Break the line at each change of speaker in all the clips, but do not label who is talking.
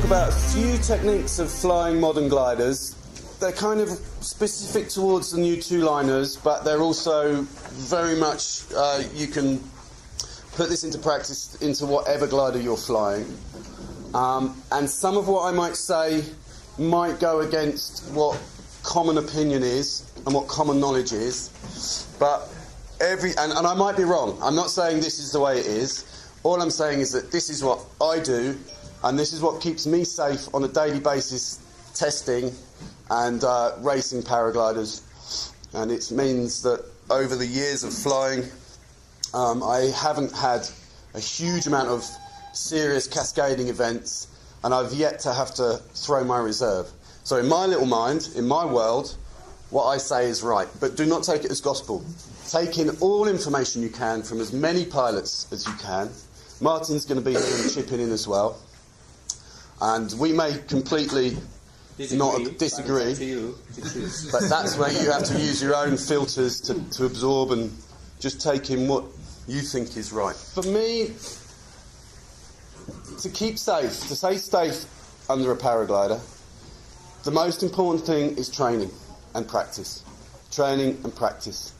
about a few techniques of flying modern gliders. They're kind of specific towards the new two-liners, but they're also very much, you can put this into practice into whatever glider you're flying. And some of what I might say might go against what common opinion is and what common knowledge is, but and I might be wrong. I'm not saying this is the way it is. All I'm saying is that this is what I do, and this is what keeps me safe on a daily basis testing and racing paragliders. And it means that over the years of flying, I haven't had a huge amount of serious cascading events, and I've yet to have to throw my reserve. So in my little mind, in my world, what I say is right, but do not take it as gospel. Take in all information you can from as many pilots as you can. Martin's going to be here and chip in as well. And we may completely disagree, but that's where you have to use your own filters to absorb and just take in what you think is right. For me, to keep safe, to stay safe under a paraglider, the most important thing is training and practice. Training and practice.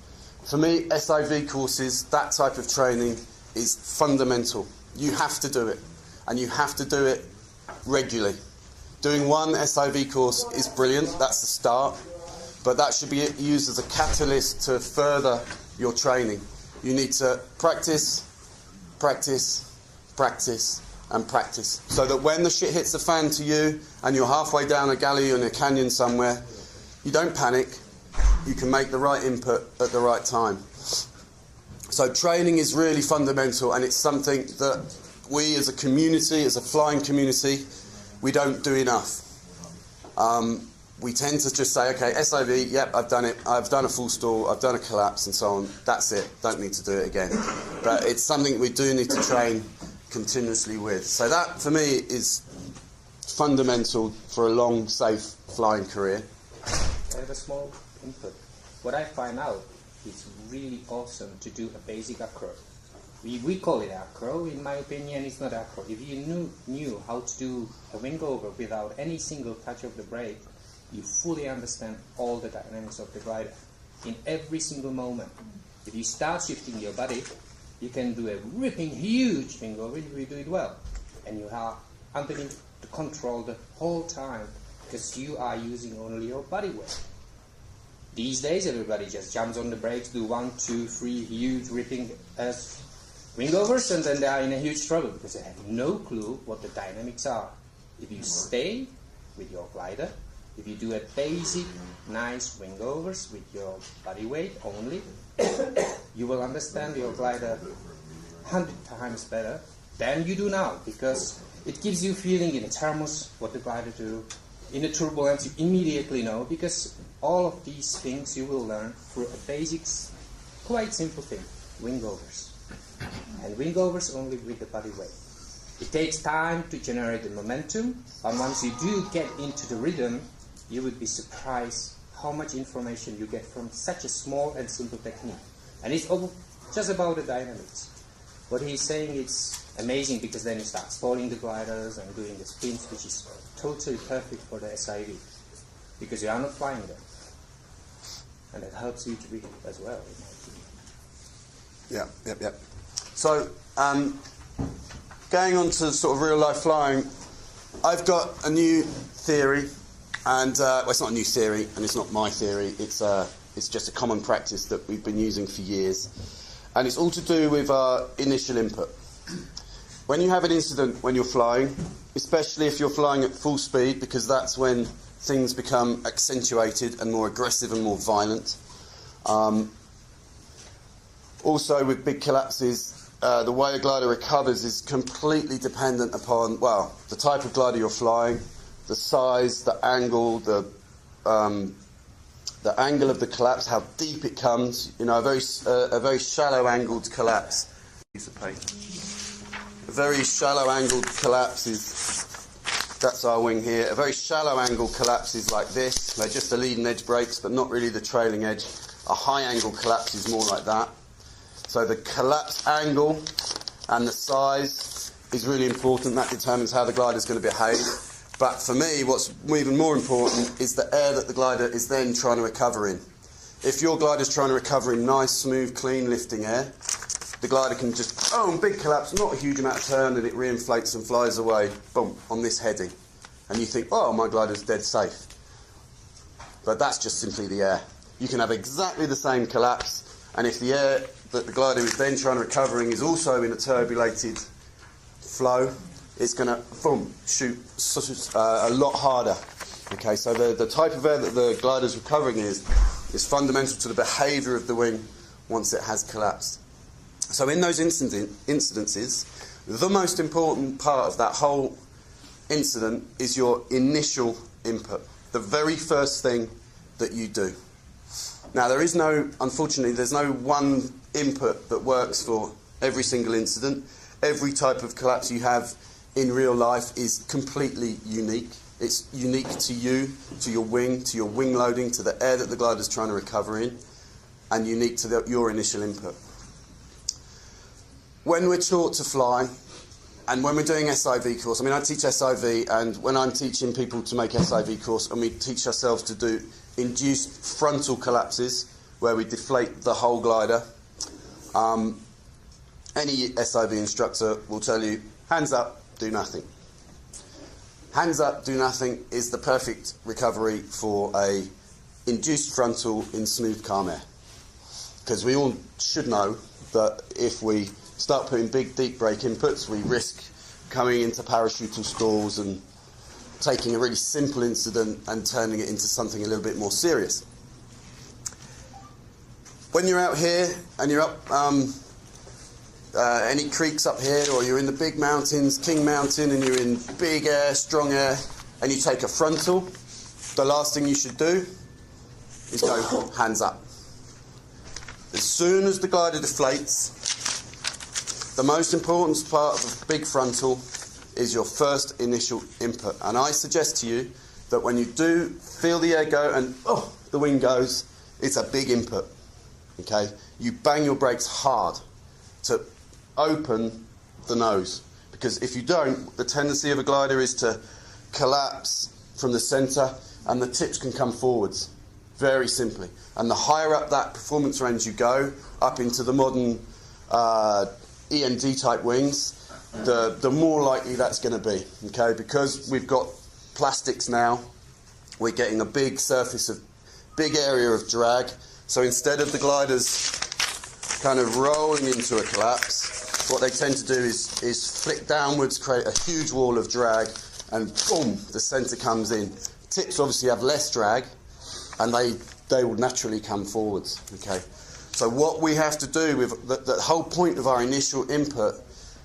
For me, SIV courses, that type of training is fundamental. You have to do it, and you have to do it regularly. Doing one SIV course is brilliant, that's the start, but that should be used as a catalyst to further your training. You need to practice, practice, practice, and practice, so that when the shit hits the fan to you and you're halfway down a galley or in a canyon somewhere, you don't panic, you can make the right input at the right time. So training is really fundamental, and it's something that we as a community, as a flying community, we don't do enough. We tend to just say, okay, SIV, yep, I've done it, I've done a full stall, I've done a collapse and so on, that's it, don't need to do it again. But it's something we do need to train continuously with. So that, for me, is fundamental for a long, safe flying career.
I have a small input. What I find out, it's really awesome to do a basic acro. We call it acro. In my opinion, it's not acro. If you knew how to do a wing over without any single touch of the brake, you fully understand all the dynamics of the glider in every single moment. If you start shifting your body, you can do a ripping huge wing over if you do it well, and you have underneath the control the whole time because you are using only your body weight. These days, everybody just jumps on the brakes, do 1, 2, 3 huge ripping wing overs, and then they are in a huge trouble because they have no clue what the dynamics are. If you stay with your glider, if you do a basic, nice wing overs with your body weight only, you will understand your glider 100 times better than you do now, because it gives you feeling in a thermos what the glider do. In a turbulence, you immediately know, because all of these things you will learn through a basic, quite simple thing, wing overs. And wing overs only with the body weight. It takes time to generate the momentum, but once you do get into the rhythm, you would be surprised how much information you get from such a small and simple technique. And it's all just about the dynamics. What he's saying is amazing, because then he starts folding the gliders and doing the spins, which is totally perfect for the SIV, because you are not flying them. And that helps you to be as well, in my opinion.
Yeah. So, going on to sort of real life flying, I've got a new theory, and well, it's not a new theory, and it's not my theory. It's just a common practice that we've been using for years, and it's all to do with our initial input. When you have an incident when you're flying, especially if you're flying at full speed, because that's when things become accentuated and more aggressive and more violent. Also, with big collapses, the way a glider recovers is completely dependent upon, well, the type of glider you're flying, the size, the angle, the angle of the collapse, how deep it comes. You know, a very shallow angled collapse. Piece of paper. A very shallow angled collapse is, that's our wing here. A very shallow angled collapse is like this. They're just the leading edge brakes, but not really the trailing edge. A high angle collapse is more like that. So the collapse angle and the size is really important. That determines how the glider is going to behave. But for me, what's even more important is the air that the glider is then trying to recover in. If your glider is trying to recover in nice, smooth, clean lifting air, the glider can just, big collapse, not a huge amount of turn, and it reinflates and flies away, boom, on this heading. And you think, my glider's dead safe. But that's just simply the air. You can have exactly the same collapse, and if the air that the glider is then trying to recover in is also in a turbulated flow, it's going to, boom, shoot a lot harder. Okay, so the type of air that the glider's recovering is fundamental to the behaviour of the wing once it has collapsed. So in those incidences, the most important part of that whole incident is your initial input, the very first thing that you do. Now, unfortunately, there's no one input that works for every single incident. Every type of collapse you have in real life is completely unique. It's unique to you, to your wing loading, to the air that the glider is trying to recover in, and unique to your initial input. When we're taught to fly, and when we're doing SIV course, I teach SIV, and when I'm teaching people to make SIV course, and we teach ourselves to do induced frontal collapses, where we deflate the whole glider, any SIV instructor will tell you, hands up, do nothing. Hands up, do nothing is the perfect recovery for a induced frontal in smooth, calm air. Because we all should know that if we start putting big, deep brake inputs, we risk coming into parachutal stalls and taking a really simple incident and turning it into something a little bit more serious. When you're out here and you're up any creeks up here, or you're in the big mountains, King Mountain, and you're in big air, strong air, and you take a frontal, the last thing you should do is go hands up. As soon as the glider deflates, the most important part of a big frontal is your first initial input. And I suggest to you that when you do feel the air go and the wing goes, it's a big input. Okay? You bang your brakes hard to open the nose. Because if you don't, the tendency of a glider is to collapse from the centre and the tips can come forwards. Very simply. And the higher up that performance range you go, up into the modern END type wings, the more likely that's going to be. Okay, because we've got plastics now, we're getting a big area of drag. So instead of the gliders kind of rolling into a collapse, what they tend to do is flick downwards, create a huge wall of drag, and boom, the centre comes in. Tips obviously have less drag, and they will naturally come forwards. Okay, so what we have to do with the whole point of our initial input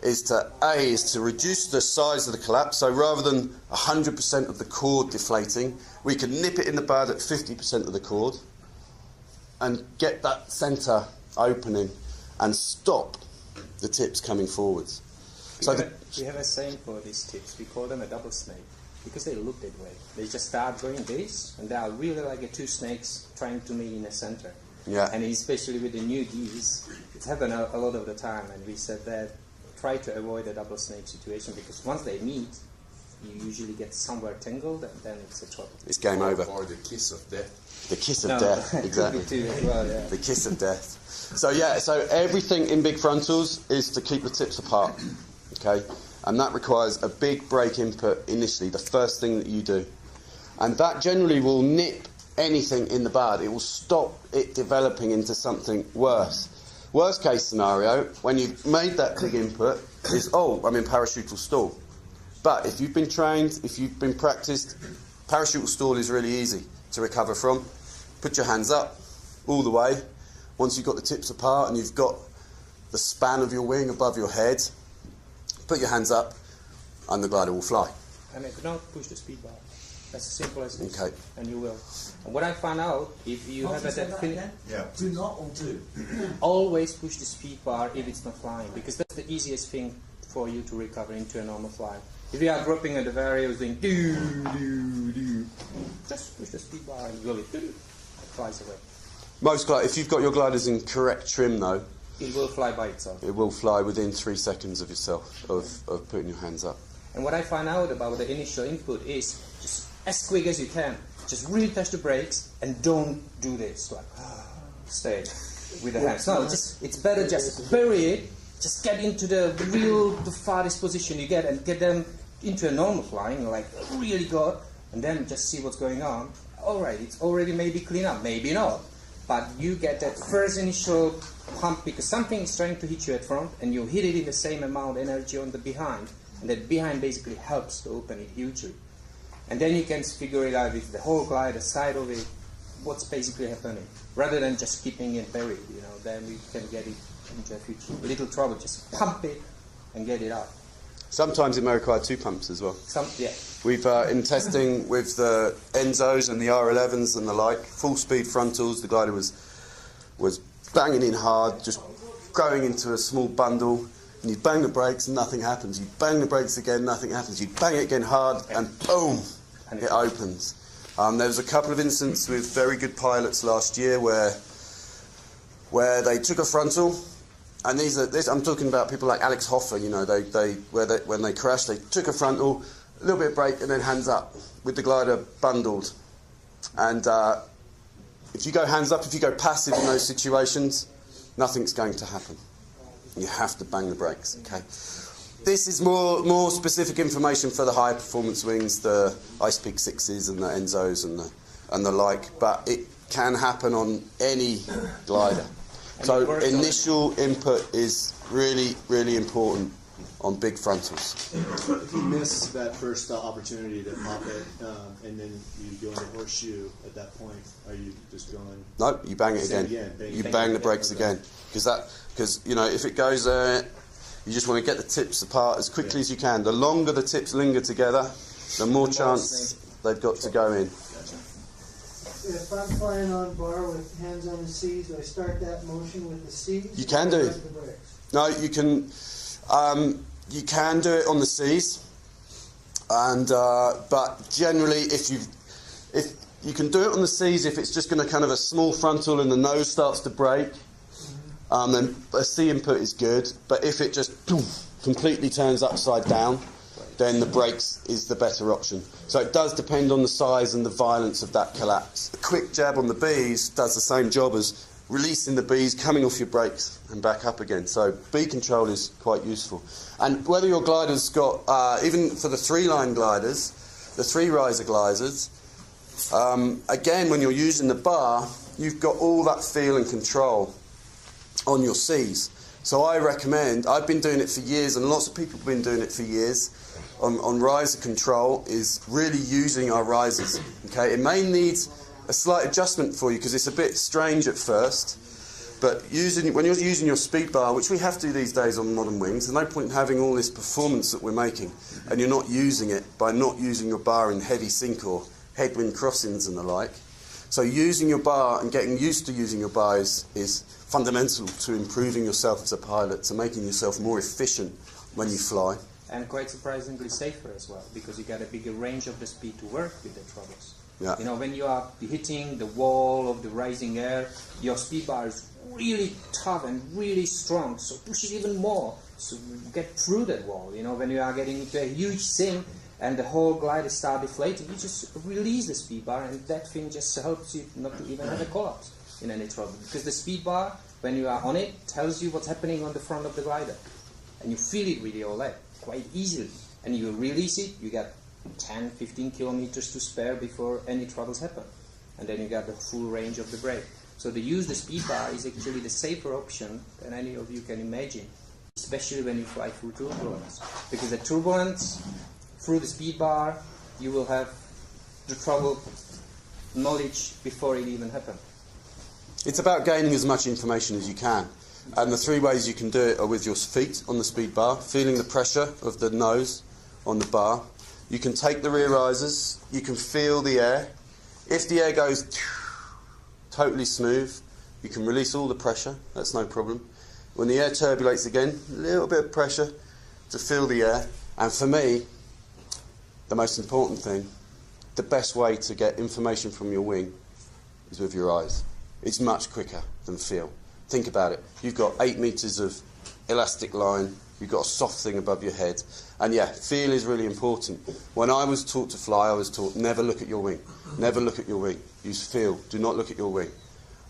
is to reduce the size of the collapse. So rather than 100% of the chord deflating, we can nip it in the bud at 50% of the chord and get that centre opening and stop the tips coming forwards.
We have a saying for these tips. We call them a double snake because they look that way. They just start going this, and they are really like two snakes trying to meet in a center.
Yeah.
And especially with the new geese, it's happened a lot of the time. And we said that try to avoid a double snake situation because once they meet, you usually get somewhere tangled, and then it's a trouble.
It's game over.
Or the kiss of death.
The kiss of death, exactly.
Too, as well, yeah.
The kiss of death. So everything in big frontals is to keep the tips apart, okay? And that requires a big brake input initially, the first thing that you do. And that generally will nip anything in the bud. It will stop it developing into something worse. Worst case scenario, when you've made that big input, is, I'm in parachutal stall. But if you've been trained, if you've been practiced, parachutal stall is really easy to recover from. Put your hands up all the way. Once you've got the tips apart and you've got the span of your wing above your head, put your hands up and the glider will fly.
And do not push the speed bar. That's as simple as this.
Okay.
And you will. And what I found out, if you have a definite...
Yeah.
Do not or do?
Always push the speed bar if it's not flying, because that's the easiest thing for you to recover into a normal flight. If you are dropping at the variables doing do, just push the speed bar and really it flies away.
Most gliders, if you've got your gliders in correct trim though,
it will fly by itself.
it will fly within 3 seconds of yourself, of putting your hands up.
And what I find out about the initial input is just as quick as you can, just really touch the brakes and don't do this, like stay with the hands. No, it's better just bury it, just get into the farthest position you get and get them into a normal flying, like really good, and then just see what's going on. All right, it's already maybe clean up, maybe not, but you get that first initial pump because something is trying to hit you at front, and you hit it in the same amount of energy on the behind, and that behind basically helps to open it hugely. And then you can figure it out with the whole glide, the side of it, what's basically happening, rather than just keeping it buried. Then we can get it into a little trouble. Just pump it and get it out.
Sometimes it may require 2 pumps as well.
Yeah.
We've, in testing with the Enzos and the R11s and the like, full speed frontals, the glider was banging in hard, just going into a small bundle, and you bang the brakes and nothing happens. You bang the brakes again, nothing happens. You bang it again hard and boom, it opens. There was a couple of instances with very good pilots last year where they took a frontal. And I'm talking about people like Alex Hoffer, when they crashed, they took a frontal, a little bit of brake, and then hands up with the glider bundled. And if you go hands up, if you go passive in those situations, nothing's going to happen. You have to bang the brakes, okay? This is more specific information for the high performance wings, the Ice Peak 6s and the Enzos and the like, but it can happen on any glider. So initial input is really, really important on big frontals.
If you miss that first opportunity to pop it, and then you go into horseshoe at that point, are you just going?
No, you bang it again. You bang the brakes again, because if it goes there, you just want to get the tips apart as quickly as you can. The longer the tips linger together, the more chance they've got to go in.
If I'm flying on bar with hands on the C's, do I start that motion with the C's?
You can do. No, you can. You can do it on the C's, and but generally, if you can do it on the C's, if it's just going to kind of a small frontal and the nose starts to break, then a C input is good. But if it just completely turns upside down, then the brakes is the better option. So it does depend on the size and the violence of that collapse. A quick jab on the B's does the same job as releasing the B's, coming off your brakes and back up again. So B control is quite useful. And whether your glider's got, even for the 3-line gliders, the 3-riser gliders, again, when you're using the bar, you've got all that feel and control on your C's. So I recommend, I've been doing it for years, and lots of people have been doing it for years, on riser control, is really using our risers. Okay, it may need a slight adjustment for you because it's a bit strange at first, but when you're using your speed bar, which we have to do these days on modern wings, there's no point in having all this performance that we're making and you're not using it by not using your bar in heavy sink or headwind crossings and the like. So using your bar and getting used to using your bar is fundamental to improving yourself as a pilot, to making yourself more efficient when you fly.
And quite surprisingly safer as well, because you get a bigger range of the speed to work with the throttles.
Yeah.
When you are hitting the wall of the rising air, your speed bar is really tough and really strong, so push it even more, so you get through that wall. When you are getting into a huge sink and the whole glider starts deflating, you just release the speed bar, and that thing just helps you not to even have a collapse in any trouble. Because the speed bar, when you are on it, tells you what's happening on the front of the glider. And you feel it with your leg quite easily. And you release it, you get 10, 15 kilometers to spare before any troubles happen. And then you got the full range of the brake. So to use the speed bar is actually the safer option than any of you can imagine, especially when you fly through turbulence. Because the turbulence, through the speed bar, you will have the trouble knowledge before it even happens.
It's about gaining as much information as you can. And the 3 ways you can do it are with your feet on the speed bar, feeling the pressure of the nose on the bar. You can take the rear risers, you can feel the air. If the air goes totally smooth, you can release all the pressure, that's no problem. When the air turbulates again, a little bit of pressure to feel the air. And for me, the most important thing, the best way to get information from your wing is with your eyes. It's much quicker than feel. Think about it. You've got 8 meters of elastic line, you've got a soft thing above your head. And yeah, feel is really important. When I was taught to fly, I was taught never look at your wing. Never look at your wing. Use feel. Do not look at your wing.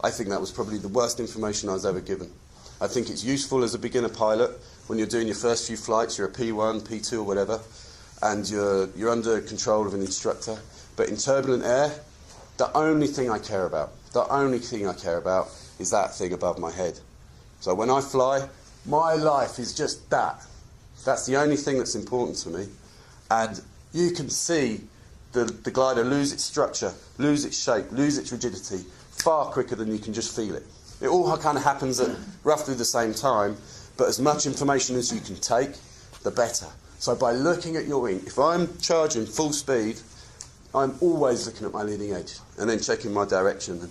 I think that was probably the worst information I was ever given. I think it's useful as a beginner pilot when you're doing your first few flights, you're a P1, P2 or whatever, and you're under control of an instructor. But in turbulent air, the only thing I care about is that thing above my head. So when I fly, my life is just that. That's the only thing that's important to me. And you can see the glider lose its structure, lose its shape, lose its rigidity far quicker than you can just feel it. It all kind of happens at roughly the same time, but as much information as you can take, the better. So by looking at your wing, if I'm charging full speed, I'm always looking at my leading edge and then checking my direction. And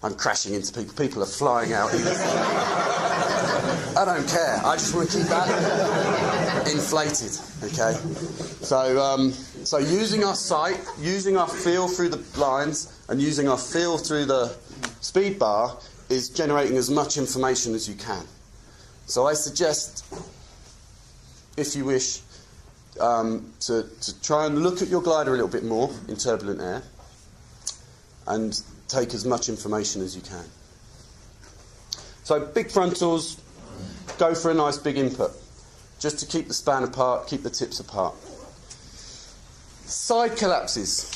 I'm crashing into people. People are flying out. I don't care. I just want to keep that inflated. Okay. So using our sight, using our feel through the lines, and using our feel through the speed bar is generating as much information as you can. So I suggest, if you wish, to try and look at your glider a little bit more in turbulent air and take as much information as you can. So big frontals, go for a nice big input, just to keep the span apart, keep the tips apart. Side collapses.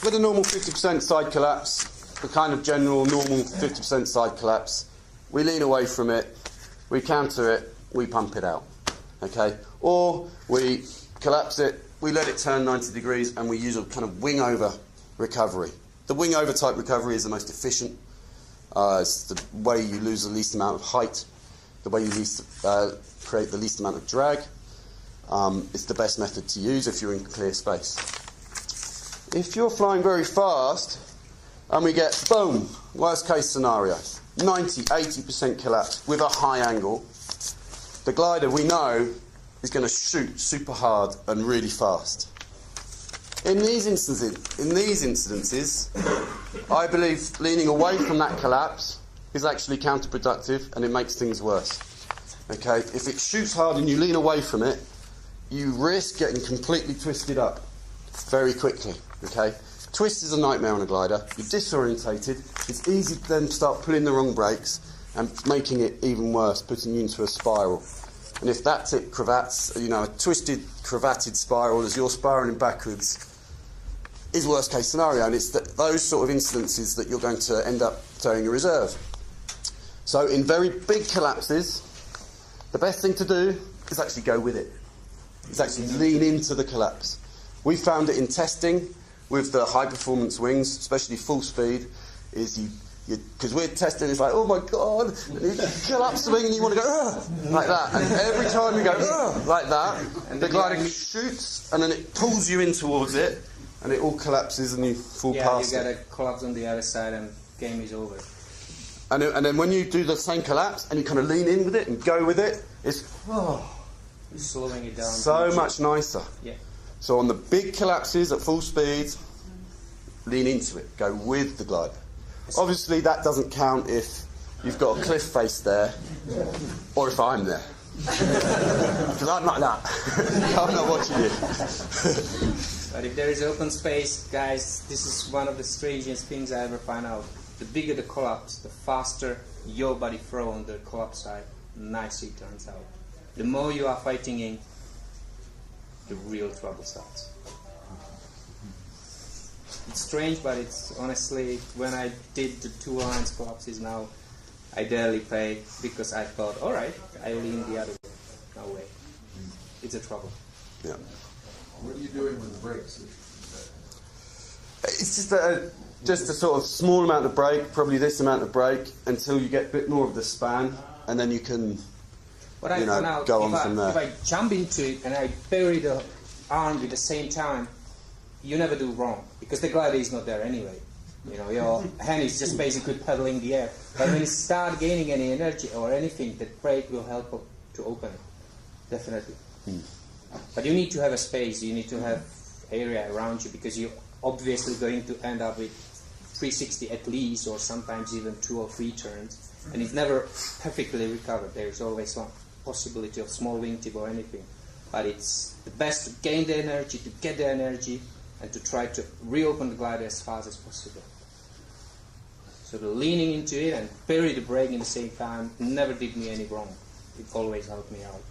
With a normal 50% side collapse, the kind of general normal 50% side collapse, we lean away from it, we counter it, we pump it out. Okay? Or we collapse it, we let it turn 90 degrees, and we use a kind of wing over recovery. The wing over type recovery is the most efficient. It's the way you lose the least amount of height, the way you create the least amount of drag. It's the best method to use if you're in clear space. If you're flying very fast and we get, boom, worst case scenario, 90, 80% collapse with a high angle, the glider, we know, is going to shoot super hard and really fast. In these instances, I believe leaning away from that collapse is actually counterproductive and it makes things worse. Okay, if it shoots hard and you lean away from it, you risk getting completely twisted up very quickly. Okay, twist is a nightmare on a glider. You're disorientated. It's easy to then start pulling the wrong brakes and making it even worse, putting you into a spiral. And if that tip cravats, a twisted, cravated spiral as you're spiraling backwards, is worst case scenario, and it's those sort of incidences that you're going to end up throwing a reserve. So in very big collapses, the best thing to do is actually go with it. It's actually lean into the collapse. We found it in testing with the high performance wings, especially full speed, is because we're testing, it's like, oh my god, and you collapse the wing and you want to go like that, and every time you go like that, and the glider shoots and then it pulls you in towards it, and it all collapses and you fall past it. Yeah, you get
a collapse on the other side and game is over.
And then when you do the same collapse and you kind of lean in with it and go with it, it's
slowing it down.
So much nicer.
Yeah.
So on the big collapses at full speed, lean into it, go with the glider. Obviously that doesn't count if you've got a cliff face there, or if I'm there. Because I'm like that. I'm not watching you.
But if there is open space, guys, this is one of the strangest things I ever find out. The bigger the collapse, the faster your body throw on the collapse side, the nicer it turns out. The more you are fighting in, the real trouble starts. It's strange, but it's honestly, when I did the 2 lines collapses now, I barely pay because I thought, alright, I lean the other way. No way. It's a trouble.
Yeah.
What are you doing with the brakes?
It's just a sort of small amount of brake, probably this amount of brake, until you get a bit more of the span, and then you can go on from there.
If I jump into it and I bury the arm at the same time, you never do wrong, because the glider is not there anyway. Your hand is just basically pedaling the air. But when you start gaining any energy or anything, the brake will help to open it. Definitely. But you need to have a space, you need to have area around you, because you're obviously going to end up with 360 at least, or sometimes even 2 or 3 turns. and it's never perfectly recovered. There's always one possibility of small wingtip or anything, but it's the best to gain the energy, to get the energy, and to try to reopen the glider as fast as possible. So the leaning into it and bury the brake in the same time never did me any wrong. It always helped me out.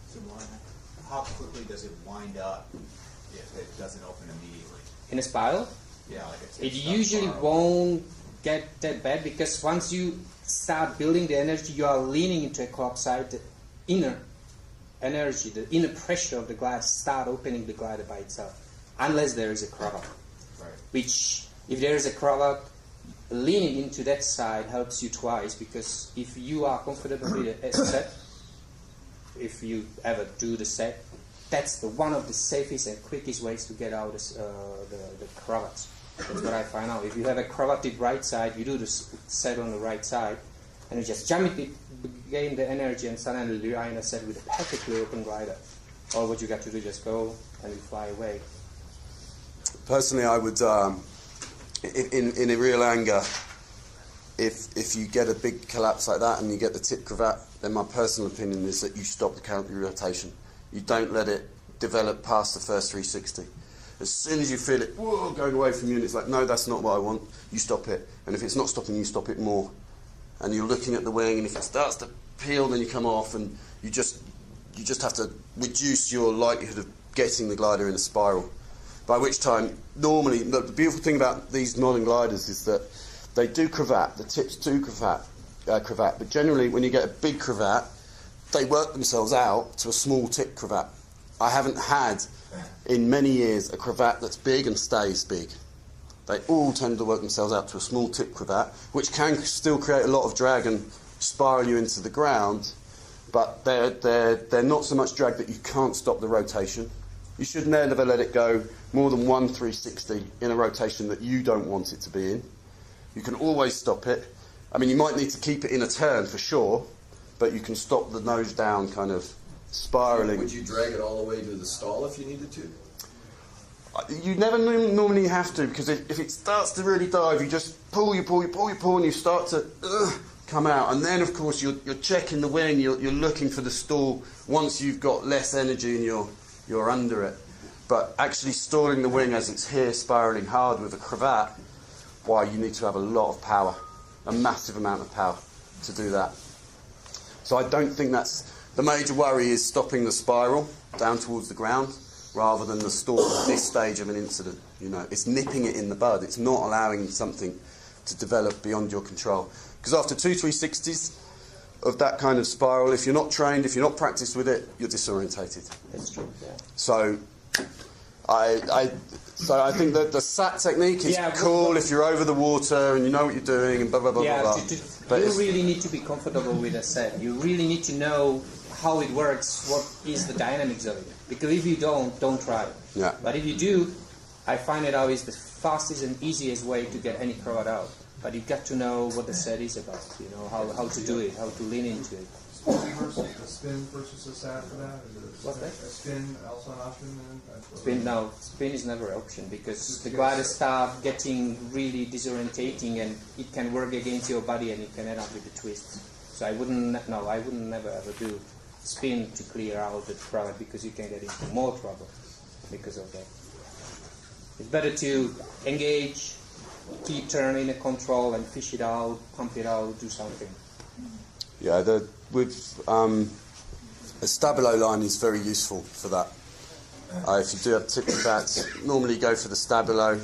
So how quickly does it wind up if it doesn't open immediately?
In a spiral,
Yeah, like it's
it usually won't get that bad, because once you start building the energy, you are leaning into a club side. The inner energy, the inner pressure of the glider start opening the glider by itself, unless there is a cravat.
Right.
Which, if there is a cravat, leaning into that side helps you twice, because if you are comfortable with a set, if you ever do the set, that's one of the safest and quickest ways to get out the cravats. That's what I find out. If you have a cravated right side, you do the set on the right side, and you just jump it, gain the energy, and suddenly you are in a set with a perfectly open glider. All what you got to do is just go and you fly away.
Personally, I would, in a real anger, if you get a big collapse like that and you get the tip cravat, then my personal opinion is that you stop the counter rotation. You don't let it develop past the first 360. As soon as you feel it going away from you, and it's like, no, that's not what I want, you stop it. And if it's not stopping, you stop it more. And you're looking at the wing, and if it starts to peel, then you come off, and you just have to reduce your likelihood of getting the glider in a spiral. By which time, normally, the beautiful thing about these modern gliders is that they do cravat, the tips do cravat, but generally when you get a big cravat, they work themselves out to a small tip cravat. I haven't had, in many years, a cravat that's big and stays big. They all tend to work themselves out to a small tip cravat, which can still create a lot of drag and spiral you into the ground, but they're not so much drag that you can't stop the rotation. You should never let it go more than 1 360 in a rotation that you don't want it to be in. You can always stop it. I mean, you might need to keep it in a turn for sure, but you can stop the nose down kind of spiralling.
Would you drag it all the way to the stall if you needed to?
You never normally have to, because if it starts to really dive, you just pull, and you start to come out. And then, of course, you're checking the wing, you're looking for the stall once you've got less energy and you're under it. But actually stalling the wing as it's here, spiralling hard with a cravat, why, you need to have a lot of power, a massive amount of power to do that. So I don't think that's... The major worry is stopping the spiral down towards the ground rather than the stall at this stage of an incident. You know, it's nipping it in the bud. It's not allowing something to develop beyond your control. Because after 2 360s of that kind of spiral, if you're not trained, if you're not practiced with it, you're disorientated.
That's true, yeah.
So I think that the sat technique is cool if you're over the water and you know what you're doing and blah, blah, blah, blah, blah.
But you really need to be comfortable with a set. You really need to know how it works, what is the dynamics of it. Because if you don't try it.
Yeah.
But if you do, I find it out is the fastest and easiest way to get any cravat out. But you've got to know what the set is about, you know, how to do it, how to lean into it.
A spin versus a sat for that?
What's that?
A spin also an option then?
Spin is never an option, because the gliders start getting really disorientating and it can work against your body and it can end up with the twists. So I wouldn't never ever do spin to clear out the cravat, because you can get into more trouble because of that. It's better to engage, keep turning the control and fish it out, pump it out, do something.
Yeah, a stabilo line is very useful for that. If you do have tip cravats, normally go for the stabilo.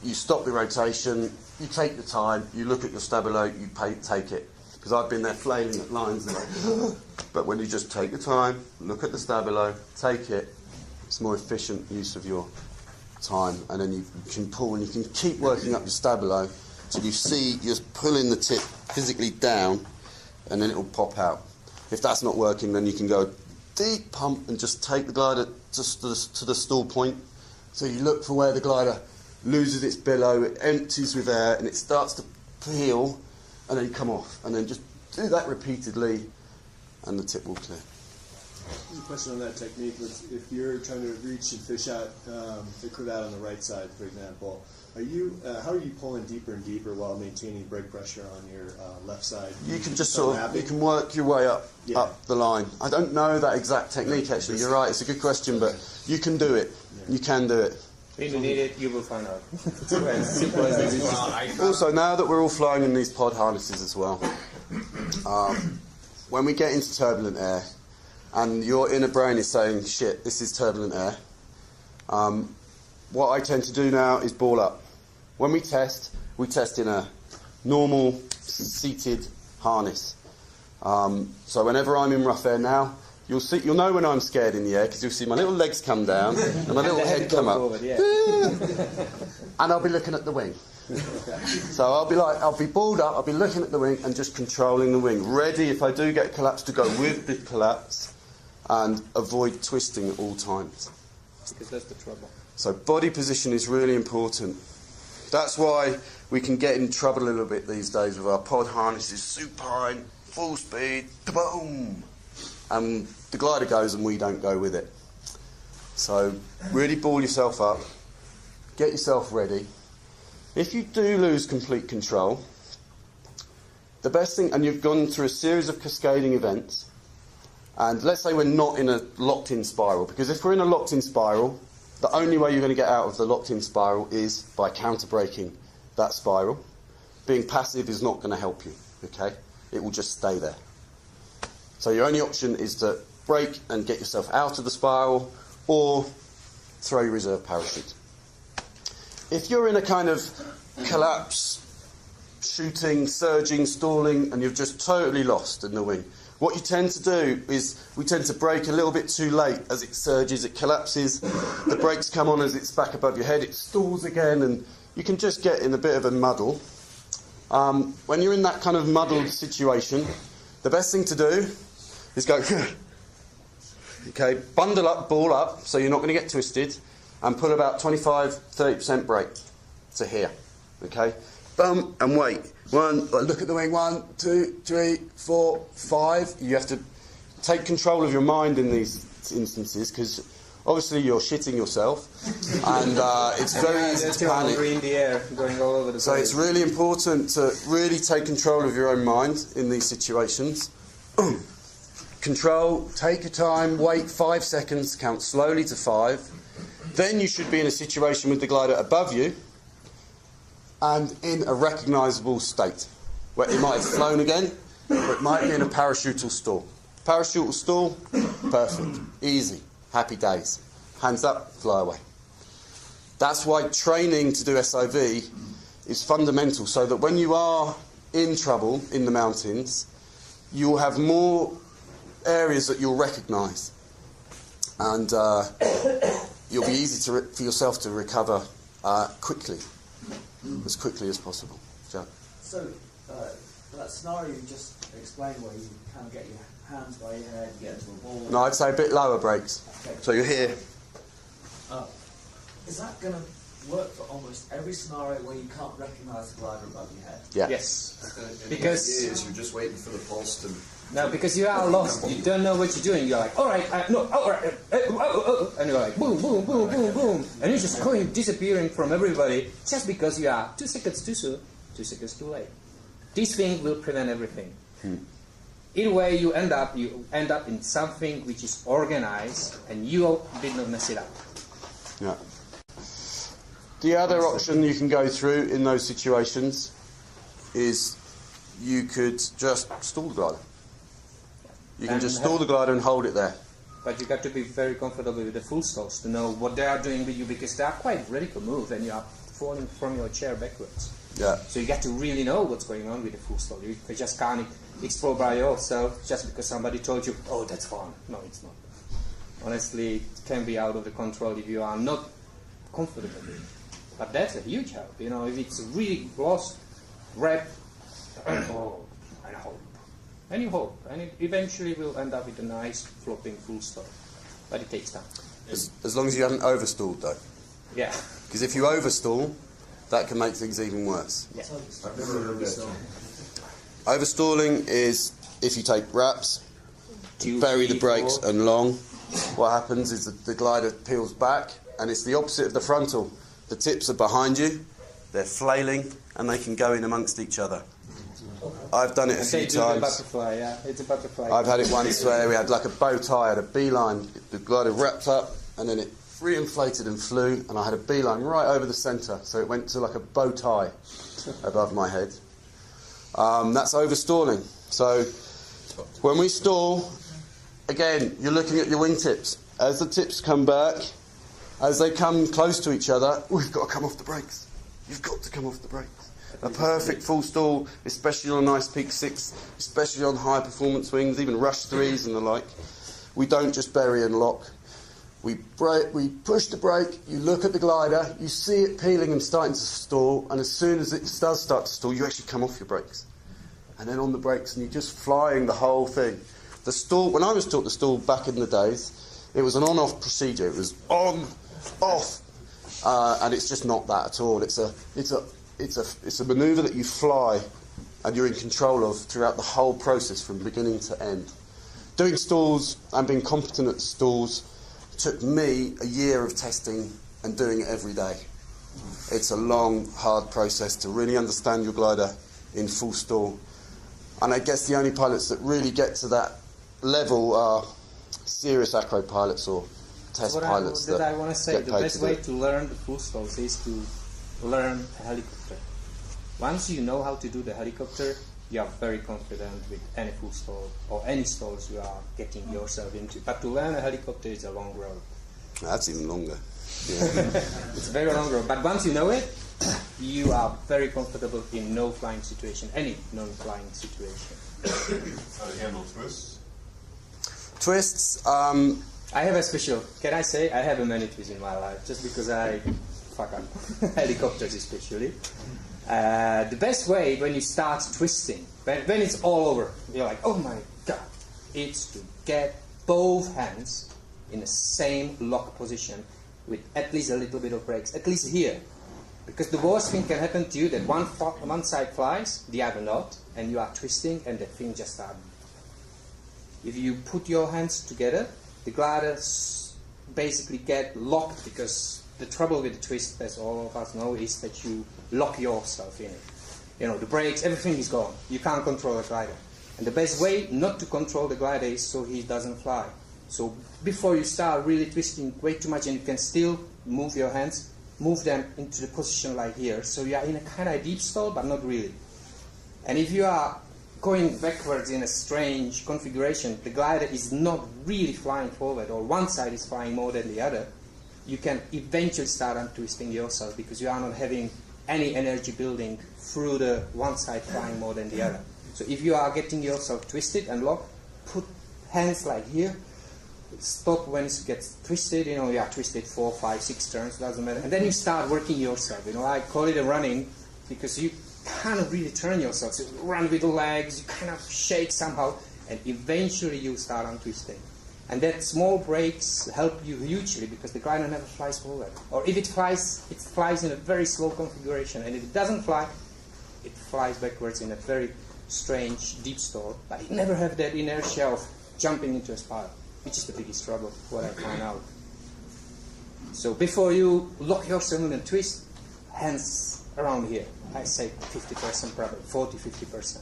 You stop the rotation, you take the time, you look at your stabilo, you take it. Because I've been there flailing at lines, and but when you just take the time, look at the stabilo, take it, it's more efficient use of your time, and then you can pull and you can keep working up your stabilo till you see you're pulling the tip physically down, and then it will pop out. If that's not working, then you can go deep pump and just take the glider just to the stall point. So you look for where the glider loses its billow, it empties with air, and it starts to peel, and then you come off. And then just do that repeatedly, and the tip will clear.
a question on that technique. If you're trying to reach and fish out the cravat on the right side, for example, how are you pulling deeper and deeper while maintaining brake pressure on your left side?
You can just you can work your way up the line. I don't know that exact technique actually. You're right. It's a good question, but you can do it. You can do it.
If you need it, you will find out. It's as simple as it is.
Also, now that we're all flying in these pod harnesses as well, when we get into turbulent air, and your inner brain is saying, "Shit, this is turbulent air," what I tend to do now is ball up. When we test in a normal seated harness. So whenever I'm in rough air now, you'll know when I'm scared in the air because you'll see my little legs come down and my little head come up,
forward, yeah.
and I'll be looking at the wing. So I'll be balled up, I'll be looking at the wing and just controlling the wing, ready if I do get collapse to go with the collapse and avoid twisting at all times.
Because that's the trouble.
So body position is really important. That's why we can get in trouble a little bit these days with our pod harnesses supine, full speed, boom, and the glider goes and we don't go with it. So really ball yourself up, get yourself ready. If you do lose complete control, the best thing, and you've gone through a series of cascading events, and let's say we're not in a locked-in spiral, because if we're in a locked-in spiral, the only way you're going to get out of the locked-in spiral is by counter-braking that spiral. Being passive is not going to help you, okay? It will just stay there. So your only option is to brake and get yourself out of the spiral, or throw your reserve parachute. If you're in a kind of collapse, shooting, surging, stalling, and you've just totally lost in the wing, what you tend to do is we tend to brake a little bit too late as it surges, it collapses, the brakes come on as it's back above your head, it stalls again, and you can just get in a bit of a muddle. When you're in that kind of muddled situation, the best thing to do is go, okay, bundle up, ball up, so you're not going to get twisted, and put about 25-30% brake to here, okay? Boom, and wait. Look at the wing, 1, 2, 3, 4, 5. You have to take control of your mind in these instances because obviously you're shitting yourself and it's very easy to panic.
In the air, going all over the place.
So it's really important to really take control of your own mind in these situations. Control, take your time, wait 5 seconds, count slowly to 5. Then you should be in a situation with the glider above you and in a recognisable state, where it might have flown again, or it might be in a parachutal stall. Parachutal stall, perfect, easy, happy days. Hands up, fly away. That's why training to do SIV is fundamental, so that when you are in trouble in the mountains, you'll have more areas that you'll recognise, and you'll be easy for yourself to recover quickly. As quickly as possible. Jack.
So, that scenario you just explained where you kind of get your hands by your head, you get into a ball.
No, I'd say a bit lower brakes.
Okay.
So you're here.
Is that going to work for almost every scenario where you can't recognise the glider above your head?
Yeah.
Yes.
Because you're just waiting for the pulse to...
No, because you are lost. You don't know what you're doing. You're like, all right, no, all right, and you're like, boom, boom, boom, boom, boom, and you're just going, disappearing from everybody just because you are 2 seconds too soon, 2 seconds too late. This thing will prevent everything. Either way, you end up in something which is organized, and you did not mess it up.
Yeah. The other option you can go through in those situations is you could just stall the glider. You can just stall the glider and hold it there.
But you got to be very comfortable with the full stalls to know what they are doing with you, because they are quite ready to move and you are falling from your chair backwards.
Yeah.
So you got to really know what's going on with the full stall. You just can't explore by yourself just because somebody told you, oh, that's fun. No, it's not. Honestly, it can be out of the control if you are not comfortable with it. But that's a huge help. You know, if it's really lost, rep, and hope. And you hope, and it eventually will end up with a nice flopping full stop. But it takes time.
As long as you haven't overstalled, though.
Yeah.
Because if you overstall, that can make things even worse.
Yeah.
I've never heard that.
Overstalling is if you take wraps,
2,
bury
3,
the brakes
4.
and long, what happens is that the glider peels back, and it's the opposite of the frontal. The tips are behind you, they're flailing, and they can go in amongst each other. I've done it a few
They do
times.
the butterfly, yeah. It's a butterfly.
I've had it once where we had like a bow tie, had a beeline, the glider wrapped up, and then it reinflated and flew, and I had a beeline right over the centre, so it went to like a bow tie above my head. That's overstalling. So when we stall, again, you're looking at your wingtips. As the tips come back, as they come close to each other, we've got to come off the brakes. You've got to come off the brakes. A perfect full stall, especially on a nice peak 6, especially on high performance wings, even rush 3s and the like. We don't just bury and lock. We push the brake, you look at the glider, you see it peeling and starting to stall, and as soon as it does start to stall, you actually come off your brakes. And then on the brakes, and you're just flying the whole thing. The stall, when I was taught the stall back in the days, it was an on-off procedure. It was on, off, and it's just not that at all. It's a manoeuvre that you fly, and you're in control of throughout the whole process from beginning to end. Doing stalls and being competent at stalls took me a year of testing and doing it every day. It's a long, hard process to really understand your glider in full stall. And I guess the only pilots that really get to that level are serious acro pilots or test pilots.
I want to say,
get
the
paid
best
to
way
do it.
to learn the full stalls is to learn a helicopter. Once you know how to do the helicopter, you are very confident with any full stall or any stalls you are getting yourself into. But to learn a helicopter is a long road.
That's even longer. Yeah.
It's a very long road. But once you know it, you are very comfortable in no flying situation, any non-flying situation.
How to handle twists?
Twists.
I have a special. Can I say I have a many twists in my life just because I fuck up helicopters especially. The best way when you start twisting, when it's all over, you're like, oh my god, it's to get both hands in the same lock position with at least a little bit of brakes, at least here. Because the worst thing can happen to you that one side flies, the other not, and you are twisting and the thing just starts. If you put your hands together, the gliders basically get locked, because the trouble with the twist, as all of us know, is that you lock yourself in it. You know, the brakes, everything is gone. You can't control the glider. And the best way not to control the glider is so he doesn't fly. So before you start really twisting way too much, and you can still move your hands, move them into the position like here. So you are in a kind of deep stall, but not really. And if you are going backwards in a strange configuration, the glider is not really flying forward, or one side is flying more than the other, you can eventually start untwisting yourself, because you are not having any energy building through the one side flying more than the other. So if you are getting yourself twisted and locked, put hands like here, stop when it gets twisted, you know, you are twisted 4, 5, 6 turns, doesn't matter, and then you start working yourself. You know, I call it a running, because you kind of really turn yourself. So you run with the legs, you kind of shake somehow, and eventually you start untwisting. And that small breaks help you hugely, because the glider never flies forward. Or if it flies in a very slow configuration, and if it doesn't fly, it flies backwards in a very strange deep stall, but it never have that inertia of jumping into a spiral, which is the biggest trouble, what I find out. So before you lock yourself in a twist, hands around here. I say 50%, probably 40-50%.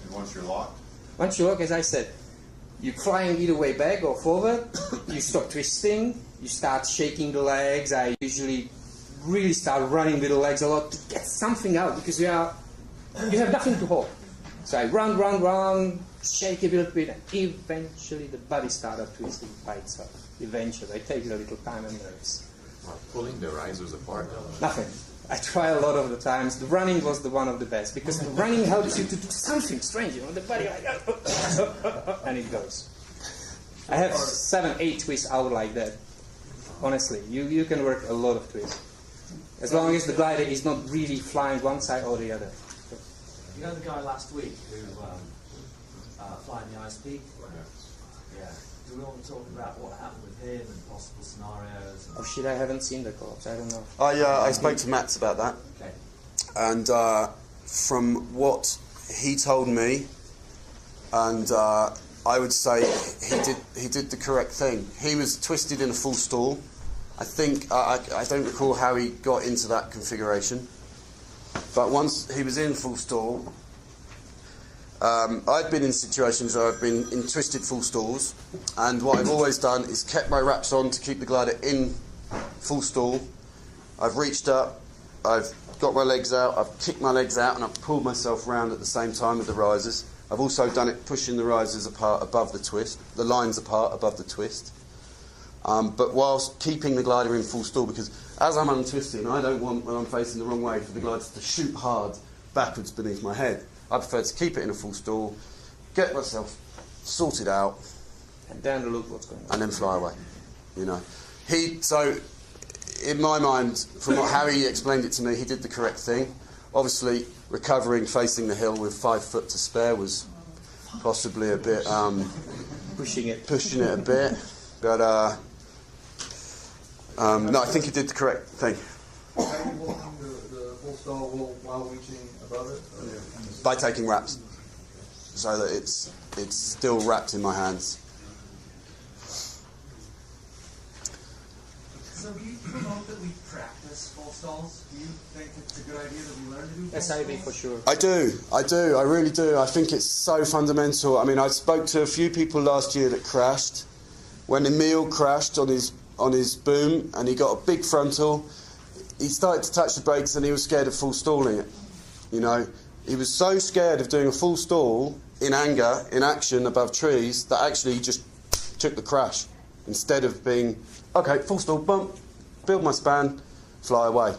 And once you're locked?
Once you lock, as I said, you're flying either way back or forward, you stop twisting, you start shaking the legs. I usually really start running with the legs a lot to get something out, because you have nothing to hold. So I run, shake a little bit, and eventually the body started twisting by itself. Eventually, it takes a little time and nerves.
Pulling the risers apart?
Nothing. I try a lot of the times. The running was the one of the best, because the running helps you to do something strange. You know, the body like, and it goes. I have 7, 8 twists out like that. Honestly, you can work a lot of twists, as long as the glider is not really flying one side or the other.
You know the guy last week who flying the ice peak? Yeah. Do we want to talk about what happened with him and possible scenarios?
Oh shit, I haven't seen the collapse. I don't know.
I spoke to Matt about that,
Okay.
and from what he told me, and I would say he did the correct thing. He was twisted in a full stall. I think I don't recall how he got into that configuration, but once he was in full stall, I've been in situations where I've been in twisted full stalls, and what I've always done is kept my wraps on to keep the glider in full stall. I've reached up, I've got my legs out, I've kicked my legs out, and I've pulled myself round at the same time with the risers. I've also done it pushing the risers apart above the twist, the lines apart above the twist, but whilst keeping the glider in full stall, because as I'm untwisting, I don't want, when I'm facing the wrong way, for the glider to shoot hard backwards beneath my head. I prefer to keep it in a full stall, get myself sorted out,
And then look what's going on.
and then fly away. You know, so in my mind, from how he explained it to me, he did the correct thing. Obviously, recovering facing the hill with 5 foot to spare was possibly a bit
Pushing it.
a bit, but no, I think he did the correct thing.
Are you walking the full stall while reaching above it?
By taking wraps, so that it's still wrapped in my hands.
So do you promote that we practice full stalls? Do you think it's a good idea that we learn to do full
SIV
stalls?
for sure.
I really do. I think it's so fundamental. I mean, I spoke to a few people last year that crashed. When Emil crashed on his boom and he got a big frontal, he started to touch the brakes and he was scared of full stalling it. You know, he was so scared of doing a full stall in anger, in action above trees, that actually he just took the crash instead of being, okay, full stall, bump, build my span, fly away.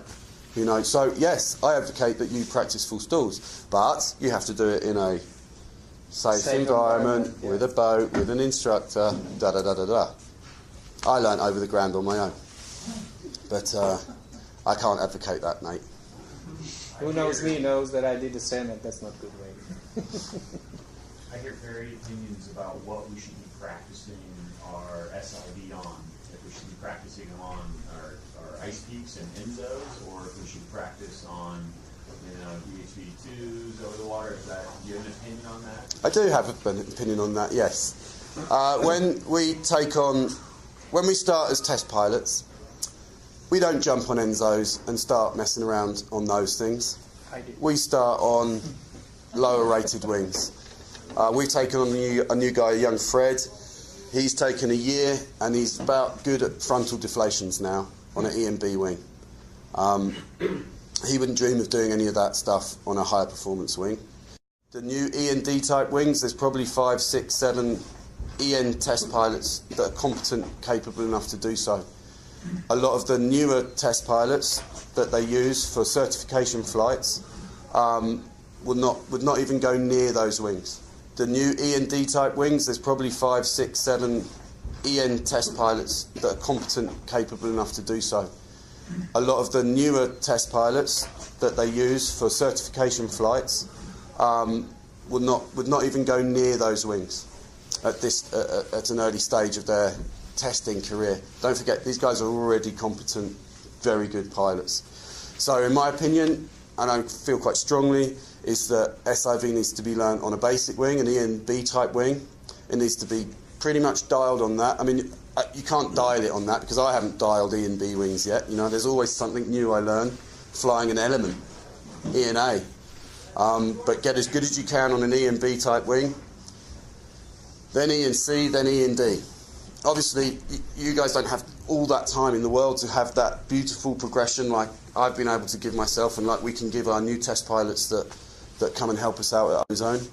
You know, so yes, I advocate that you practice full stalls, but you have to do it in a safe environment,
yeah.
with a boat, with an instructor, da-da-da-da-da. I learnt over the ground on my own, but I can't advocate that, Nate.
Who knows me knows that I did the same, and that's not good way.
I hear varied opinions about what we should be practicing our SIV on. If we should be practicing on our ice peaks and Enzos, or if we should practice on, DHV2s over the water. Do you have an opinion on that?
I do have an opinion on that, yes. When we start as test pilots, we don't jump on Enzos and start messing around on those things.
I did.
We start on lower rated wings. We've taken on a new guy, young Fred. He's taken a year and he's about good at frontal deflations now on an E&B wing. He wouldn't dream of doing any of that stuff on a higher performance wing. The new E&D type wings, there's probably 5, 6, 7 EN test pilots that are competent, capable enough to do so. A lot of the newer test pilots that they use for certification flights would not even go near those wings. The new E&D type wings, there's probably 5, 6, 7 EN test pilots that are competent, capable enough to do so. A lot of the newer test pilots that they use for certification flights would not even go near those wings at an early stage of their testing career. Don't forget, these guys are already competent, very good pilots. So in my opinion, and I feel quite strongly, is that SIV needs to be learnt on a basic wing, an E&B type wing. It needs to be pretty much dialed on that. I mean, you can't dial it on that because I haven't dialed E&B wings yet. You know, there's always something new I learn flying an Element, E and A. But get as good as you can on an E&B type wing, then E and C, then E and D. Obviously, you guys don't have all that time in the world to have that beautiful progression like I've been able to give myself and like we can give our new test pilots that come and help us out at Ozone.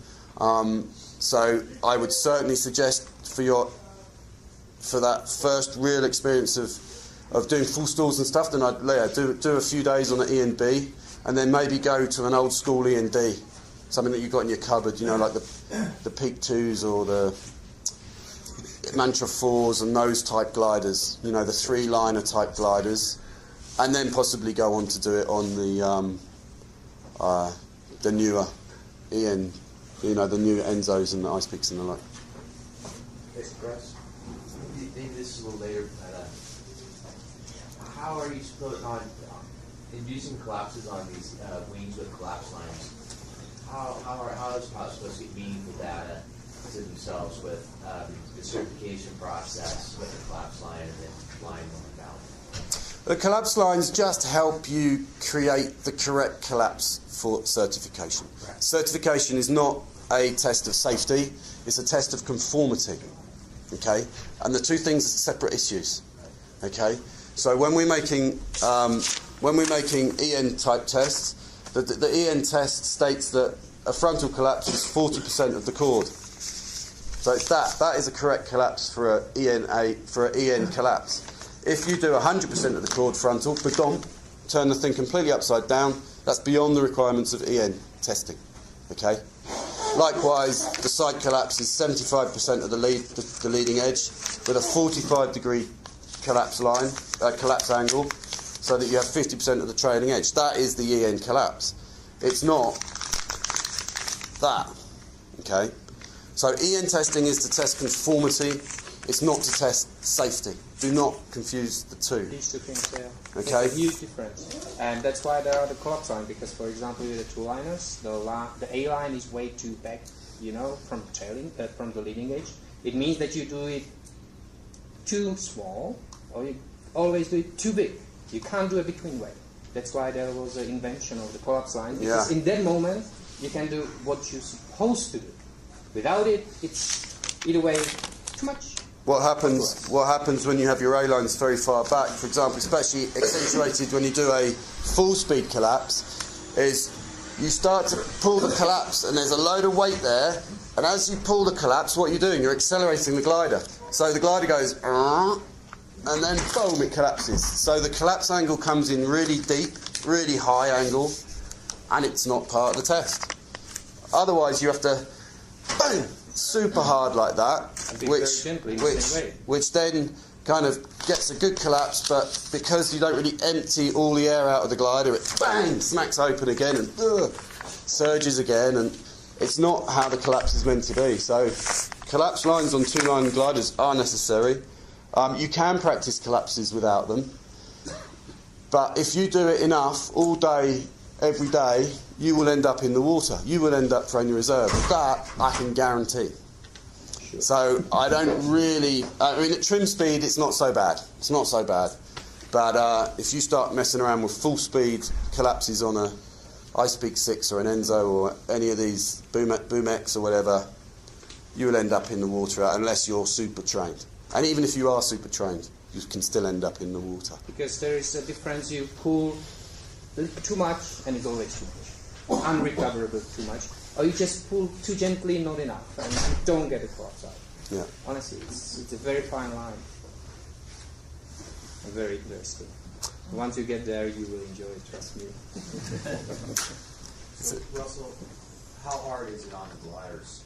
So I would certainly suggest for that first real experience of doing full stalls and stuff, then I'd do a few days on an E&B and then maybe go to an old school E&D, something that you've got in your cupboard, you know, like the Peak 2s or the Mantra 4s and those type gliders, you know, the 3-liner type gliders, and then possibly go on to do it on the newer EN, you know, the new Enzos and the Ice Peaks and the like.
Yes, Chris. Maybe this is a little later, but how are you supposed on inducing collapses on these wings with collapse lines? How is it supposed to get meaningful data to themselves with the certification process with the collapse line and then flying going down?
The collapse lines just help you create the correct collapse for certification.
Right.
Certification is not a test of safety, it's a test of conformity. Okay? And the two things are separate issues. Okay? So when we're making EN type tests, the EN test states that a frontal collapse is 40% of the chord. So it's that is a correct collapse for an EN collapse. If you do 100% of the chord frontal, turn the thing completely upside down, that's beyond the requirements of EN testing. Okay? Likewise, the side collapse is 75% of the leading edge with a 45-degree collapse line, collapse angle, so that you have 50% of the trailing edge. That is the EN collapse. It's not that. Okay? So EN testing is to test conformity. It's not to test safety. Do not confuse the two.
These two things, yeah.
Okay.
There's a huge difference. And that's why there are the collapse line, because, for example, with the two-liners, the A line is way too back, from the leading edge. It means that you do it too small, or you always do it too big. You can't do a between way. That's why there was an invention of the collapse line, because in that moment, you can do what you're supposed to do. Without it, it's either way too much.
What happens when you have your A-lines very far back, for example, especially accentuated when you do a full-speed collapse, is you start to pull the collapse and there's a load of weight there, and as you pull the collapse, what you're doing, you're accelerating the glider. So the glider goes, and then boom, it collapses. So the collapse angle comes in really deep, really high angle, and it's not part of the test. Otherwise, you have to, boom, super hard like that, which then kind of gets a good collapse, but because you don't really empty all the air out of the glider, it bang, smacks open again and surges again, and it's not how the collapse is meant to be. So collapse lines on two-line gliders are necessary. You can practice collapses without them, but if you do it enough all day, every day, you will end up in the water. You will end up throwing your reserve. That I can guarantee. Sure. So I don't really... at trim speed, it's not so bad. It's not so bad. But if you start messing around with full speed collapses on a iSpeak 6 or an Enzo or any of these Boom X or whatever, you will end up in the water unless you're super trained. And even if you are super trained, you can still end up in the water.
Because there is a difference. You pull too much, and it's always too much. Unrecoverable too much. Or you just pull too gently, not enough, and you don't get it collapse out.
Yeah.
Honestly, it's a very fine line. And very interesting. Once you get there, you will enjoy it, trust me.
So, Russell, how hard is it on the gliders?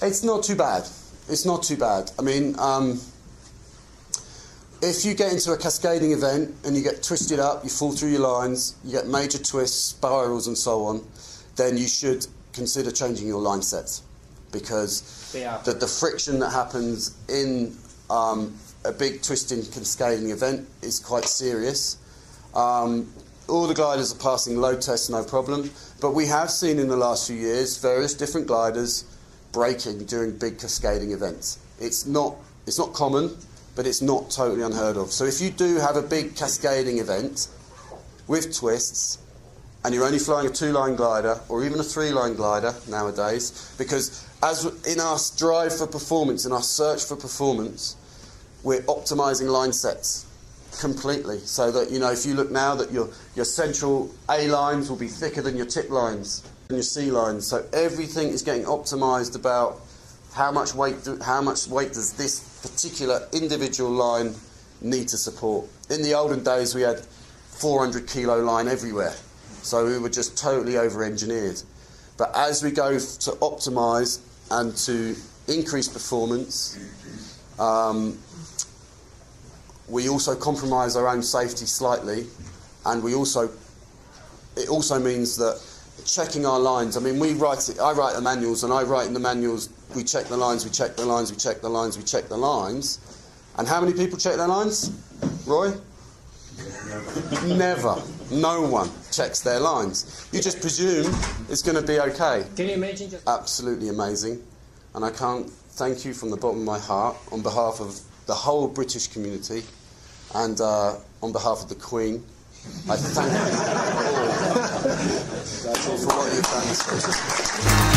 It's not too bad. It's not too bad. I mean, if you get into a cascading event and you get twisted up, you fall through your lines, you get major twists, spirals and so on, then you should consider changing your line sets, because the friction that happens in a big twisting cascading event is quite serious. All the gliders are passing load tests, no problem, but we have seen in the last few years various different gliders breaking during big cascading events. It's not common, but it's not totally unheard of. So if you do have a big cascading event with twists, and you're only flying a two-line glider, or even a three-line glider nowadays, because as in our drive for performance, in our search for performance, we're optimizing line sets completely, so that, if you look now, that your central A lines will be thicker than your tip lines and your C lines. So everything is getting optimized about how much weight does this particular individual line need to support. In the olden days, we had 400 kilo line everywhere, so we were just totally over-engineered. But as we go to optimize and to increase performance, we also compromise our own safety slightly, and it also means that checking our lines, I mean, I write the manuals, and I write in the manuals, we check the lines, we check the lines, we check the lines, we check the lines. And how many people check their lines? Roy? Never. No one checks their lines. You just presume it's going to be okay.
Can you imagine just...
Absolutely amazing. and I can't thank you from the bottom of my heart on behalf of the whole British community and on behalf of the Queen. I thank you all for what you've done.